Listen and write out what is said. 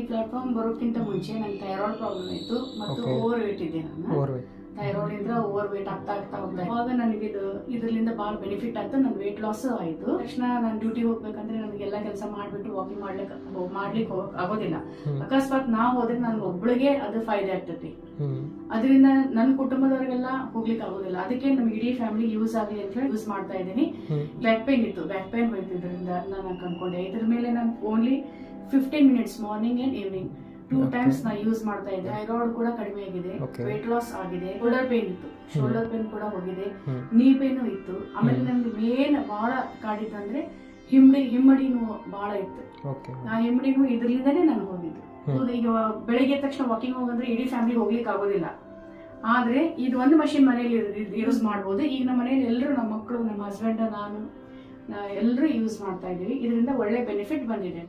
Platform ಬರೋಕ್ಕಿಂತ ಮುಂಚೆ ನಂಗೆ ಥೈರಾಯ್ಡ್ ಪ್ರಾಬ್ಲಮ್ ಇತ್ತು ಮತ್ತು ಓವರ್ ವೇಟ್ ಇದೆ. ನಾನು ಥೈರಾಯ್ಡ್ ಇಂದ ಓವರ್ ವೇಟ್ ಆಗ್ತಾ ಹೋಗ್ತಾ ಅವಾಗ ನನಗೆ ಇದರಿಂದ ಭಾಳ ಬೆನಿಫಿಟ್ ಆಯ್ತು. ನನ್ನ ವೇಟ್ ಲಾಸ್ ಆಯಿತು. ತಕ್ಷಣ ನಾನು ಡ್ಯೂಟಿ ಹೋಗ್ಬೇಕಂದ್ರೆ ನನಗೆಲ್ಲ ಕೆಲಸ ಮಾಡಿಬಿಟ್ಟು ವಾಕಿಂಗ್ ಮಾಡ್ಲಿಕ್ಕೆ ಆಗೋದಿಲ್ಲ. ಅಕಸ್ಮಾತ್ ನಾವು ಹೋದ್ರೆ ನನ್ಗೆ ಒಬ್ಬಳಿಗೆ ಅದು ಫಾಯ್ದೆ ಆಗ್ತೈತಿ. ಅದರಿಂದ ನನ್ನ ಕುಟುಂಬದವರಿಗೆಲ್ಲ ಹೋಗ್ಲಿಕ್ಕೆ ಆಗೋದಿಲ್ಲ. ಅದಕ್ಕೆ ನಮ್ಗೆ ಇಡೀ ಫ್ಯಾಮಿಲಿ ಯೂಸ್ ಆಗಲಿ ಅಂತ ಹೇಳಿ ಯೂಸ್ ಮಾಡ್ತಾ ಇದ್ದೀನಿ. ಬ್ಯಾಕ್ ಪೇನ್ ಇತ್ತು, ಬ್ಯಾಕ್ ಪೇನ್ ಹೋಯ್ತು ಇದರಿಂದ ನಾನು ಅನ್ಕೊಂಡೆ. ಇದ್ರ ಮೇಲೆ ನಾನು only 15 minutes morning and evening 2 times ನಾ ಯೂಸ್ ಮಾಡ್ತಾ ಇದ್ದೆ. ಥೈರಾಯ್ಡ್ ಕೂಡ ಕಡಿಮೆ ಆಗಿದೆ, ವೇಟ್ ಲಾಸ್ ಆಗಿದೆ, ಶೋಲ್ಡರ್ ಪೇನ್ ಇತ್ತು, ಶೋಲ್ಡರ್ ಪೇನ್ ಕೂಡ ಹೋಗಿದೆ, ನೀ ಪೇನು ಇತ್ತು. ಆಮೇಲೆ ನನ್ಗೆ ಮೇನ್ ಬಹಳ ಕಾಡಿತ್ತಂದ್ರೆ ಹಿಮ್ಮಡಿ ನೋವು ಬಹಳ ಇತ್ತು. ಆ ಹಿಮ್ಮಡಿ ನೋವು ಇದರಿಂದನೇ ನನ್ಗೆ ಹೋಗಿದ್ದು. ಈಗ ಬೆಳಿಗ್ಗೆ ತಕ್ಷಣ ವಾಕಿಂಗ್ ಹೋಗಂದ್ರೆ ಇಡೀ ಫ್ಯಾಮಿಲಿ ಹೋಗ್ಲಿಕ್ಕೆ ಆಗೋದಿಲ್ಲ. ಆದ್ರೆ ಇದು ಒಂದು ಮಷಿನ್ ಮನೇಲಿ ಯೂಸ್ ಮಾಡ್ಬೋದು. ಈಗ ನಮ್ಮ ಮನೇಲಿ ಎಲ್ಲರೂ, ನಮ್ಮ ಮಕ್ಕಳು, ನಮ್ಮ ಹಸ್ಬೆಂಡ್, ನಾನು ಎಲ್ಲರೂ ಯೂಸ್ ಮಾಡ್ತಾ ಇದೀವಿ. ಇದರಿಂದ ಒಳ್ಳೆ ಬೆನಿಫಿಟ್ ಬಂದಿದೆ.